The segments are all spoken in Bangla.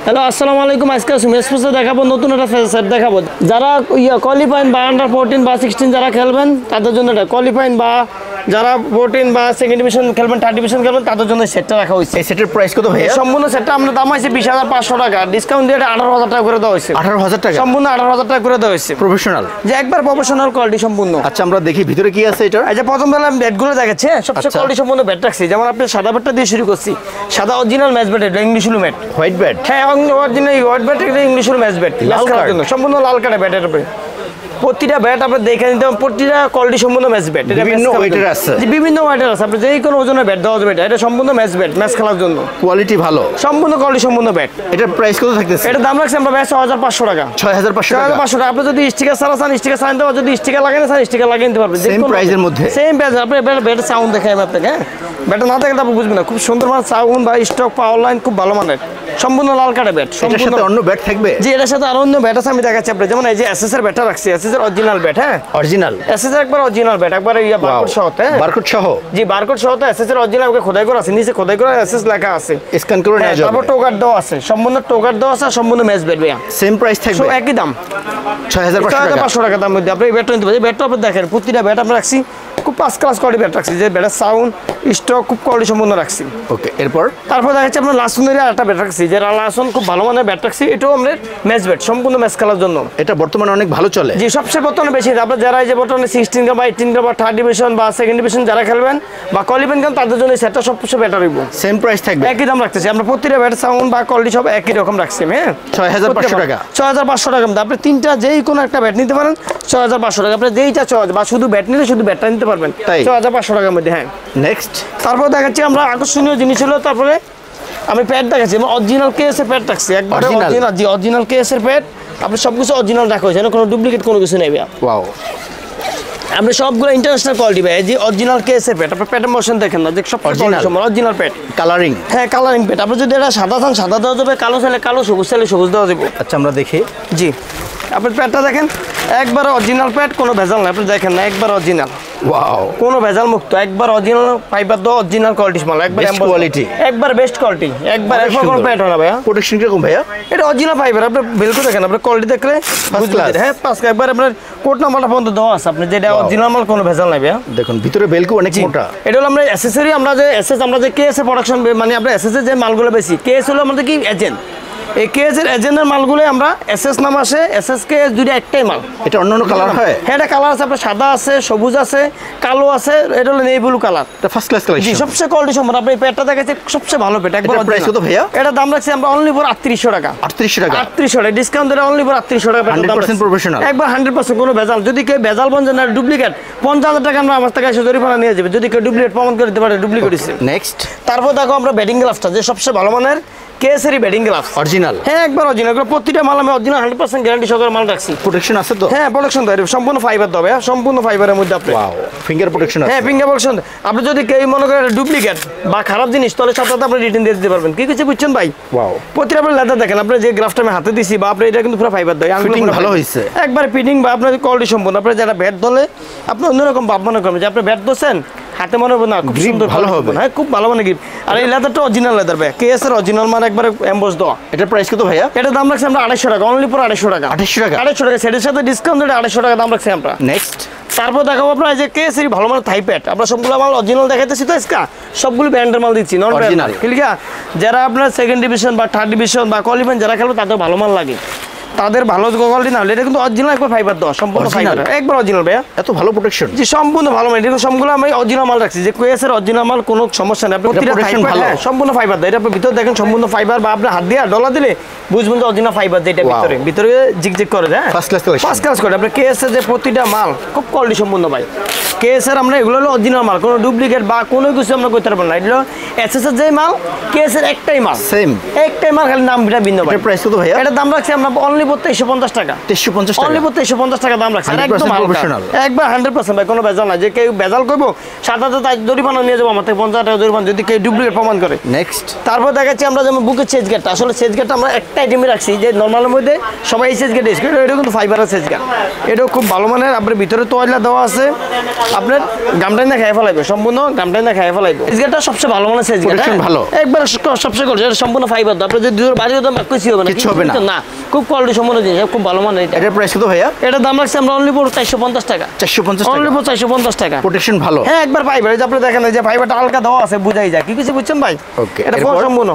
হ্যালো আসসালামু আলাইকুম। আজকে মেসপোসে দেখাবো নতুন একটা সেট দেখাবো। যারা কোয়ালিফাইং বা আন্ডার 14 বা 16 যারা খেলবেন তাদের জন্য এটা, কোয়ালিফাইং বা যারা 14 বা সেকেন্ড ডিভিশন খেলবেন, থার্ড ডিভিশন খেলবেন তাদের জন্য সেটটা রাখা হয়েছে। এই সেটের প্রাইস কত ভাই? সম্পূর্ণ সেটটা আমরা দাম আছে 20,500 টাকা, ডিসকাউন্ট দিয়ে 18,000 টাকা করে দেওয়া হয়েছে। 18,000 টাকা? সম্পূর্ণ 18,000 টাকা করে দেওয়া হয়েছে। প্রফেশনাল, যে একবার প্রফেশনাল কোয়ালিটি সম্পূর্ণ। আচ্ছা আমরা দেখি ভিতরে কি আছে এটা। এই যে প্রথম বেলা আমি ব্যাটগুলো দেখাচ্ছি, সবচেয়ে কোয়ালিটি সম্পূর্ণ ব্যাট রাখছি। যেমন আপনি সাদা ব্যাটটা দিয়ে শুরু করছি, সাদা অরিজিনাল ম্যাচ ব্যাট, এটা ইংলিশ ব্যাট, হোয়াইট ব্যাট। হ্যাঁ অরিজিনাল হোয়াইট ব্যাট, এটা ইংলিশ ম্যাচ ব্যাট, লাল কালার জন্য সম্পূর্ণ লাল কালার ব্যাটের উপরে। প্রতিটা ব্যাট আপনি দেখে নিতে হবে, প্রতিটা কোয়ালিটি সম্পূর্ণ ম্যাচ ব্যাট। এটা বিভিন্ন ওয়েটের আছে, বিভিন্ন ওয়েটের আছে, আপনি যে কোনো ওজনের ব্যাট দেওয়া যাবে। এটা সম্পূর্ণ ম্যাচ ব্যাট, ম্যাচ খেলার জন্য কোয়ালিটি ভালো, সম্পূর্ণ কোয়ালিটি সম্পূর্ণ ব্যাট। এটার প্রাইস কত থাকতেছে? এটা দাম রাখছি আমরা 6,500 টাকা। 6,500 টাকা। আপনি যদি স্টিকার ছাড়া চান স্টিকার ছাড়াতে পারবেন, যদি স্টিকার লাগানো চান স্টিকার লাগিয়ে নিতে পারবেন। সেম প্রাইসের মধ্যে, সেম প্রাইস। আপনি ব্যাটের সাউন্ড দেখাই আপনাকে, হ্যাঁ ব্যাটটা না দেখলে আপনি বুঝবেন না। খুব সুন্দর মান সাউন্ড বা স্টক পাওয়ার লাইন খুব ভালো মানের, সম্পূর্ণ লাল কাটা ব্যাট। এটার সাথে অন্য ব্যাট থাকবে? জি এটার সাথে আরো অন্য ব্যাট আছে, আমি দেখাচ্ছি আপনাদের। যেমন এই যে এসএস এর ব্যাটটা রাখছি, এসএস এর অরিজিনাল ব্যাট। হ্যাঁ অরিজিনাল এসএস এর একবার অরিজিনাল ব্যাট, একবার ইয়া বারকোড সহ। হ্যাঁ বারকোড সহ? জি বারকোড সহ। তো এসএস এর অরিজিনাল খোদাই করা আছে, নিচে খোদাই করা এসএস লেখা আছে, স্ক্যান করে নেওয়া যাবে। তারপর টোকার দেওয়া আছে, সম্পূর্ণ টোকার দেওয়া আছে, সম্পূর্ণ ম্যাচ ব্যাট ভাইয়া। সেম প্রাইস থাকবে? একই দাম, 6,500 টাকা দাম মধ্যে। আপনি এই ব্যাটটা নিতে পারেন। ব্যাটটা আপনি দেখেন, প্রতিটা ব্যাট আমরা রাখছি খুব ফার্স্ট ক্লাস কোয়ালিটি ব্যাট রাখছি, যে ব্যাটের সাউন্ড স্টক খুব কোয়ালিটি সম্পূর্ণ রাখছি। ওকে, এরপর তারপর দেখা যাচ্ছে আপনার লাসুনের একটা ব্যাট রাখছি, যে লাসুন খুব ভালো মানের ব্যাট রাখছি। এটাও আমরা ম্যাচ ব্যাট, সম্পূর্ণ ম্যাচ খেলার জন্য। এটা বর্তমানে অনেক ভালো চলে। জি সবচেয়ে বর্তমানে বেশি। আপনার যারা এই যে বর্তমানে 16 বা 18 বা থার্ড ডিভিশন বা সেকেন্ড ডিভিশন যারা খেলবেন বা কোয়ালিফাইং খেলেন তাদের জন্য সেটটা সবচেয়ে বেটার হইব। সেম প্রাইস থাকবে? একই দাম রাখতেছি আমরা, প্রতিটা ব্যাট সাউন্ড বা কোয়ালিটি সব একই রকম রাখছি। হ্যাঁ 6,500 টাকা। 6,500 টাকা। আপনি তিনটা যেই কোনো একটা ব্যাট নিতে পারেন 6,500 টাকা। আপনি যেইটা বা শুধু ব্যাট নিলে শুধু ব্যাটটা নিতে পারবেন 6,500 টাকার মধ্যে। হ্যাঁ নেক্সট, তারপর দেখাচ্ছি আমরা আকর্ষণীয় জিনিস হলো, তারপরে আমি প্যাড দেখাচ্ছি, অরিজিনাল কেএস এর প্যাড রাখছি, একবার অরিজিনাল। জি অরিজিনাল কেএস এর প্যাড, আপনি সবকিছু অরিজিনাল রাখা হয়েছে, কোনো ডুপ্লিকেট কোনো কিছু নেই। ওয়াও, আপনি সবগুলো ইন্টারন্যাশনাল কোয়ালিটি ভাই। যে অরিজিনাল কেএস এর প্যাড, আপনি প্যাডের মোশন দেখেন না, যে সব অরিজিনাল প্যাড। কালারিং? হ্যাঁ কালারিং প্যাড। আপনি যদি এটা সাদা চান সাদা দেওয়া যাবে, কালো চাইলে কালো, সবুজ চাইলে সবুজ দেওয়া যাবে। আচ্ছা আমরা দেখি। জি আপনি প্যাডটা দেখেন, একবার অরিজিনাল প্যাড, কোনো ভেজাল না। আপনি দেখেন না, একবার অরিজিনাল, ওয়াও, কোনো ভেজাল মুক্ত, একবার অরিজিনাল ফাইবার দাও, অরিজিনাল কোয়ালিটি মাল, একবার বেস্ট কোয়ালিটি, একবার বেস্ট কোয়ালিটি, একবার এরকম কোনো প্যাড হয় না ভাইয়া। প্রোটেকশন কিরকম ভাইয়া? এটা অরিজিনাল ফাইবার, আপনি বেলকো দেখেন, আপনি কোয়ালিটি দেখলে বুঝবেন। হ্যাঁ পাঁচ একবার আপনার কোড নাম্বারটা পর্যন্ত দেওয়া আছে, আপনি যেটা অরিজিনাল মাল, কোনো ভেজাল নাই ভাইয়া। দেখুন ভিতরে বেলকো অনেক মোটা। এটা হলো আমরা অ্যাসেসরি, আমরা যে এসএস আমরা যে কেএস এর প্রোডাকশন, মানে আমরা এসএস এর যে মালগুলো বেশি, কেএস হলো আমাদের কি এজেন্ট। এই কেএস এর এজেন্টের মালগুলো আমরা এসএস নাম আসে, এসএস কেএস দুইটা একটাই মাল। এটা অন্য কালার হয়? হ্যাঁ এটা কালার আছে, আপনার সাদা আছে, সবুজ আছে, কালো আছে, এটা হলো নেভি ব্লু কালার। এটা ফার্স্ট ক্লাস কালেকশন। জি সবচেয়ে কোয়ালিটি সম্পন্ন। আপনি এই প্যাডটা দেখাচ্ছি সবচেয়ে ভালো প্যাড, একবার প্রাইস কত ভাইয়া? এটা দাম রাখছি আমরা অনলি ফর 3800 টাকা। 3800 টাকা? 3800 টাকা ডিসকাউন্ট দিয়ে অনলি ফর 3800 টাকা। 100% প্রফেশনাল, একবার 100% কোনো ভেজাল। যদি কেউ ভেজাল বলেন না ডুপ্লিকেট, 50,000 টাকা আমরা আমার থেকে এসে জরিমানা নিয়ে যাবে, যদি কেউ ডুপ্লিকেট প্রমাণ করে দিতে পারে ডুপ্লিকেট হইছে। নেক্সট, তারপর দেখো আমরা ব্যাটিং গ্লাভসটা, যে সবচেয়ে ভালো মানের কেএসেরই ব্যাটিং গ্লাভস, অরিজিনাল। হ্যাঁ একবার অরিজিনাল, প্রতিটা মাল আমি অরিজিনাল 100% গ্যারান্টি সহকারে মাল রাখছি। প্রোটেকশন আছে তো? হ্যাঁ প্রোটেকশন দেয়, সম্পূর্ণ ফাইবার দেবে, সম্পূর্ণ ফাইবারের মধ্যে। আপনি ওয়াও, ফিঙ্গার প্রোটেকশন আছে? হ্যাঁ ফিঙ্গার প্রোটেকশন। আপনি যদি কেউ মনে করেন ডুপ্লিকেট বা খারাপ জিনিস, তাহলে সাথে আপনি রিটার্ন দিয়ে দিতে পারবেন। কি কিছু বুঝছেন ভাই? ওয়াও, প্রতিটা আপনি লেদার দেখেন, আপনি যে গ্রাফটা আমি হাতে দিছি বা আপনি এটা কিন্তু পুরো ফাইবার দেয়, ফিটিং ভালো হয়েছে, একবার ফিটিং বা আপনার কোয়ালিটি সম্পূর্ণ। আপনি যারা ব্যাট ধরলে আপনি অন্যরকম ভাব মনে করবেন, যে আপনি ব্যাট ধরছেন হাতে মনে হবে না, খুব সুন্দর ভালো হবে। হ্যাঁ খুব ভালো মানে গ্রিপ। আর এই লেদারটা অরিজিনাল লেদার ভাই, কেএস এর অরিজিনাল মানে একবার এমবস দেওয়া। এটার প্রাইস কত ভাইয়া? এটা দাম রাখছি আমরা 250 টাকা, অনলি ফর 250 টাকা। 250 টাকা? 250 টাকা সেটের সাথে ডিসকাউন্ট দিয়ে 250 টাকা দাম রাখছি আমরা। নেক্সট, তারপর দেখাবো আপনার যে কেএসের ভালো মানের থাই প্যাড। আমরা সবগুলো মাল অরিজিনাল দেখাইতেছি তো, আজকে সবগুলো ব্র্যান্ডের মাল দিচ্ছি, নন ব্র্যান্ড। ঠিক আছে, যারা আপনার সেকেন্ড ডিভিশন বা থার্ড ডিভিশন বা কোয়ালিফাইং যারা খেলবে তাদের ভালো মাল লাগে, তাদের ভালো কোয়ালিটি না হলে এটা কিন্তু অরিজিনাল একবার ফাইবার দেওয়া, সম্পূর্ণ ফাইবার, একবার অরিজিনাল ভাইয়া। এত ভালো প্রোটেকশন? জি সম্পূর্ণ ভালো মাল, এটা সবগুলো আমি অরিজিনাল মাল রাখছি, যে কেএসের অরিজিনাল মাল, কোনো সমস্যা নেই। প্রতিটা ফাইবার সম্পূর্ণ ফাইবার দেয়, এটা আপনি ভিতরে দেখেন সম্পূর্ণ ফাইবার, বা আপনি হাত দিয়ে ডলা দিলে বুঝবেন যে অরিজিনাল ফাইবার দেয়। এটা ভিতরে জিগজিগ করে, হ্যাঁ ফার্স্ট ক্লাস করে। আপনি কেএসের যে প্রতিটা মাল খুব কোয়ালিটি সম্পূর্ণ ভাই। কেএসের আমরা এগুলো হলো অরিজিনাল মাল, কোনো ডুপ্লিকেট বা কোনো কিছু আমরা করতে পারবো না। এগুলো এসএসের যে মাল, কেএসের একটাই মাল, সেম একটাই মাল, খালি নামটা ভিন্ন ভাই। প্রাইস কত ভাইয়া? এটা দাম রাখছি আমরা অনলি ফর 2350 টাকা। 2350 টাকা? অনলি ফর 2350 টাকা দাম রাখছি, একদম প্রফেশনাল, একবার 100% ভাই, কোনো ভেজাল না। যে কেউ ভেজাল করবো সাথে তাই জরিমানা নিয়ে যাবো আমার থেকে 50 টাকা জরিমানা, যদি কেউ ডুপ্লিকেট প্রমাণ করে। নেক্সট, তারপর দেখাচ্ছি আমরা যেমন বুকের চেজ গেটটা, আসলে চেজ গেটটা আমরা একটা আইটেমে রাখছি, যে নর্মালের মধ্যে সবাই এই চেজ গেট ইউজ করে, এটা কিন্তু ফাইবারের চেজ গেট, এটাও খুব ভালো মানের। আপনার ভিতরে তোয়ালা দেওয়া আছে, আপনার গামটাই না খাই ফেলাইবে, সম্পূর্ণ গামটাই না খাই ফেলাইবে। এজগাটা সবচেয়ে ভালো মানের সাইজ, Protection ভালো। একবার সবচেয়ে ভালো, এটা সম্পূর্ণ ফাইবার। আপনি যদি দূর বাড়ি হতো কিছু হবে না, কিচ্ছু হবে না। না, খুব কোয়ালিটি সম্পূর্ণ জিনিস, খুব ভালো মানের। এটা এটার প্রাইস কত ভাইয়া? এটা দাম রাখছি আমরা অনলি ফর 450 টাকা। 450 অনলি টাকা। ফর 450 টাকা। প্রোটেকশন ভালো। হ্যাঁ, একবার ফাইবার। এই যে আপনি দেখেন, এই যে ফাইবারটা হালকা দেওয়া আছে, বুঝাই যায় কি কিছু, বুঝছেন ভাই? Okay, এটা এরপর? সম্পূর্ণ।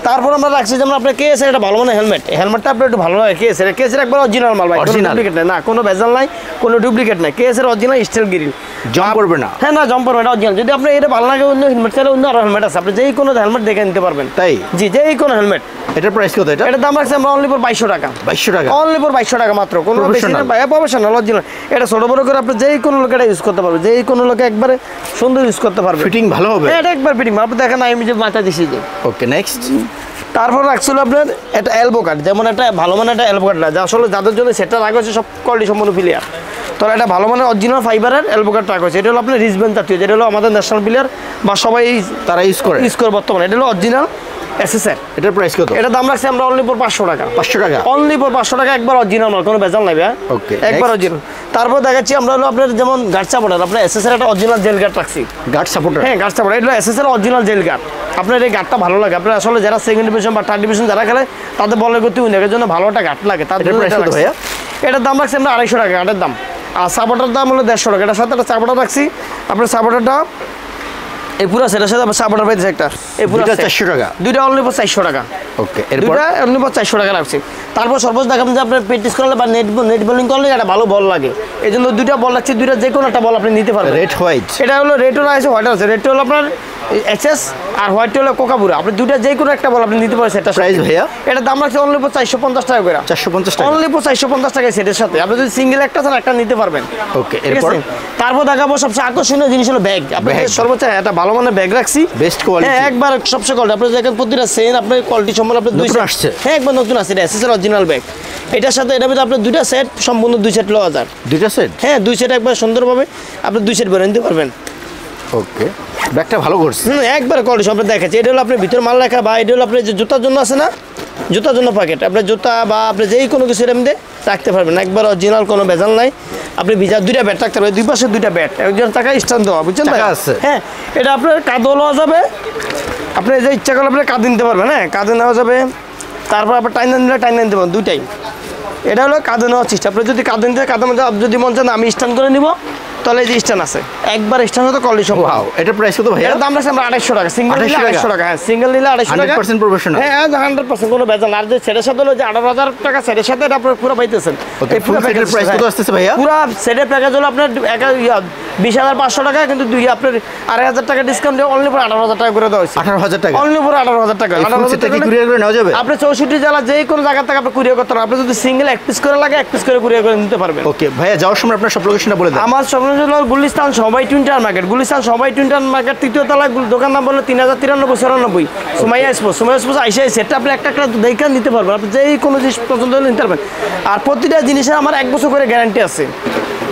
তারপর আমরা রাখছি যেমন আপনার কেএসের এটা ভালো মানে হেলমেট, হেলমেটটা আপনার একটু ভালো লাগে। কেএসের একবার অরিজিনাল মাল ভাই, কোনো Original? ডুপ্লিকেট নাই, না কোনো ভেজাল নাই, কোনো ডুপ্লিকেট নাই। কেএসের অরিজিনাল স্টিল গ্রিল, জম করবে না। হ্যাঁ না, জম করবে না, অরিজিনাল। যদি আপনি এটা ভালো লাগে, অন্য হেলমেট চাইলে অন্য আরো হেলমেট আছে, আপনি যেই কোনো হেলমেট দেখে নিতে পারবেন। তাই? জি, যেই কোনো হেলমেট। এটার প্রাইস কত এটা? এটা দাম রাখছি আমরা অনলি ফর 2200 টাকা। 2200 টাকা। অনলি ফর 2200 টাকা মাত্র, কোনো বেশি না Professional? ভাই, প্রফেশনাল অরিজিনাল। এটা ছোট বড় করে আপনি যেই কোনো লোক এটা ইউজ করতে পারবে, যেই কোনো লোকে একবারে সুন্দর ইউজ করতে পারবে। ফিটিং ভালো হবে। হ্যাঁ, এটা একবার ফিটিং। আপনি দেখেন আমি যে মাথা দিছি যে। ওকে, নেক্সট। তারপর রাখছিল আপনার একটা এলবো কাট, যেমন একটা ভালো মানের একটা এলবো কাট, যা আসলে যাদের জন্য সেটা রাখা হচ্ছে সব কোয়ালিটি সম্পূর্ণ প্লেয়ার। তো এটা ভালো মানের অরিজিনাল ফাইবারের এলবো কাট রাখা হচ্ছে। এটা হলো আপনার রিজবেন জাতীয়, যেটা হলো আমাদের ন্যাশনাল প্লেয়ার বা সবাই তারা ইউজ করে। ইউজ করে বর্তমানে। এটা হলো অরিজিনাল এসএসআর। এটার প্রাইস কত? এটা দাম রাখছি আমরা অনলি ফর 500 টাকা। 500 টাকা। অনলি ফর 500 টাকা, একবার অরিজিনাল মাল, কোনো ভেজাল নাই ভাই। Okay, একবার next. অরিজিনাল। তারপর দেখাচ্ছি আমরা হলো আপনার যেমন গার্ড সাপোর্টার, আপনার এসএসআর একটা অরিজিনাল জেল গার্ড রাখছি। Guard supporter. হ্যাঁ, গার্ড সাপোর্টার, এটা এসএসআর অরিজিনাল জেল গার্ড। আপনার এই গার্ডটা ভালো লাগে, আপনার আসলে যারা সেকেন্ড ডিভিশন বা থার্ড ডিভিশন যারা খেলে তাদের বলের গতি উন্নয়নের জন্য ভালো একটা গার্ড লাগে। তাদের এটার price কত ভাইয়া? এটার দাম রাখছি আমরা 250 টাকা গার্ডের দাম। আর সাপোর্টার দাম হলো 150 টাকা। এটার সাথে একটা সাপোর্টার রাখছি। আপনার সাপোর্টারটা এই পুরো সেটার সাথে আমরা সাপোর্টার পাইতেছি একটা, এই পুরো দুইটা 400 টাকা। দুইটা অনলি ফর 400 টাকা। ওকে, এরপর? দুইটা অনলি ফর 400 টাকা রাখছি। তারপর সর্বোচ্চ দেখাবেন যে আপনার প্র্যাকটিস করলে বা নেট বোলিং করলে একটা ভালো বল লাগে, এই জন্য দুইটা বল রাখছি। দুইটা যে কোনো একটা বল আপনি নিতে পারবেন। Red white. এটা হলো রেডও আছে, হোয়াইট আছে। রেডটা হলো আপনার এসএস আর হোয়াইট হলো কোকাপুরা। আপনি দুইটা যে কোনো একটা বল আপনি নিতে পারেন সেটা। প্রাইস ভাইয়া? এটা দাম রাখছে অনলি ফর 450 টাকা করে। 450 টাকা। অনলি ফর 450 টাকা সেটের সাথে। আপনি যদি সিঙ্গেল একটা চান একটা নিতে পারবেন। ওকে, ঠিক এরপর? আছে? তারপর দেখাবো সবচেয়ে আকর্ষণীয় জিনিস হলো ব্যাগ। আপনি Bag। সর্বোচ্চ একটা ভালো মানের ব্যাগ রাখছি, Best quality। হ্যাঁ, একবার সবচেয়ে কোয়ালিটি। আপনি দেখেন প্রতিটা সেন আপনার কোয়ালিটি সম্পূর্ণ আপনার নতুন আসছে। হ্যাঁ, একবার নতুন আসছে। এটা এসএসআর অরিজিনাল ব্যাগ। এটার সাথে এটার ভিতরে আপনার দুইটা সেট, সম্পূর্ণ 2 সেট লওয়া যায়। দুইটা সেট। হ্যাঁ, 2 সেট একবার সুন্দরভাবে আপনি 2 সেট বের নিতে পারবেন। ওকে, ব্যাগটা ভালো করছে। একবার কোয়ালিটি সব দেখাচ্ছি। এটা হলো আপনার ভিতর মাল রাখা, বা এটা হলো আপনার যে জুতার জন্য আছে না, জুতার জন্য প্যাকেট। আপনার জুতা বা আপনি যেই কোনো কিছু এর মধ্যে রাখতে পারবেন, একবার অরিজিনাল, কোনো ভেজাল নাই। আপনি ভিজা দুইটা ব্যাট রাখতে পারবেন, দুই পাশে দুইটা ব্যাট, একজন টাকা স্ট্যান্ড দেওয়া, বুঝছেন ভাই? চাকা আছে। হ্যাঁ, এটা আপনার কাঁধও লওয়া যাবে, আপনি যে ইচ্ছা করলে আপনি কাঁধে নিতে পারবেন। হ্যাঁ, কাঁধে নেওয়া যাবে। তারপর আপনার টাইনা নিলে টাইনা নিতে পারবেন, দুইটাই। এটা হলো কাঁধে নেওয়ার চেষ্টা। আপনি যদি কাঁধে নিতে কাঁধের মধ্যে যদি মন চান আমি স্ট্যান্ড করে নিব, তাহলে এই যে স্ট্যান্ড আছে, একবার স্ট্যান্ড হতো কোয়ালিটি সব। ওয়াও, এটার প্রাইস কত ভাইয়া? এর দাম রাখছি আমরা 250 টাকা। সিঙ্গেল নিলে 250 টাকা। হ্যাঁ, সিঙ্গেল নিলে 250 টাকা। 100% professional। হ্যাঁ, 100% কোনো ভেজাল না। আর যে সেটের সাথে হলো যে 18,000 টাকা সেটের সাথে এটা আপনারা পুরো পাইতেছেন। ওকে, এই পুরো full set এর price কত আসতেছে ভাইয়া? পুরো সেটের প্যাকেজ হলো আপনার 20,500 টাকা, কিন্তু আপনার 2,500 টাকা ডিসকাউন্ট দিয়ে অনলি ফর 18,000 টাকা করে দেওয়া হয়েছে। 18,000 টাকা। অনলি ফর 18,000 টাকা। এই full setটা কি কুরিয়ার করে নেওয়া যাবে? আপনি 64 জেলা যে কোনো জায়গা থেকে আপনি কুরিয়ার করতে পারবেন। আপনি যদি সিঙ্গেল এক পিস করে লাগে, এক পিস করে কুরিয়ার করে নিতে পারবেন। ওকে ভাইয়া, যাওয়ার সময় আপনার সব লোকেশনটা বলে দেন। আমার স্বপ্ন হলো গুলিস্তান সবাই টুইন্টার মার্কেট, গুলিস্তান সবাই টুইন্টার মার্কেট, 3য় তলায় দোকান নাম বললো 3093 সুমাইয়া স্পোর্টস। সুমাইয়া স্পোর্টস আইসে সেটা আপনি একটা দেখে নিতে পারবেন। আপনি যেই কোনো জিনিস পছন্দ হলে নিতে পারবেন। আর প্রতিটা জিনিসের আমার 1 বছর করে গ্যারান্টি আছে।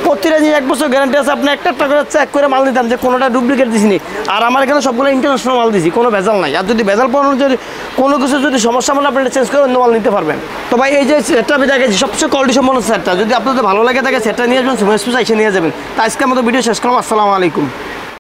প্রতিটা জিনিস 1 বছর গ্যারান্টি আছে। আপনি একটা করে চেক করে মাল নিতাম যে কোনোটা ডুপ্লিকেট দিছিনি। আর আমার এখানে সবগুলো ইন্টারন্যাশনাল মাল দিছি, কোনো ভেজাল নাই। আর যদি ভেজাল পাওয়ানোর যদি কোনো কিছু যদি সমস্যা মানে আপনি চেঞ্জ করে অন্য মাল নিতে পারবেন। তো ভাই এই যে সেটটা আমি দেখেছি সবচেয়ে কোয়ালিটি সম্পন্ন সেটটা, যদি আপনাদের ভালো লাগে থাকে সেটটা নিয়ে আসবেন, সুমাইয়া স্পোর্টস এসে নিয়ে যাবেন। তো আজকে আমাদের ভিডিও শেষ করলাম। আসসালামু আলাইকুম।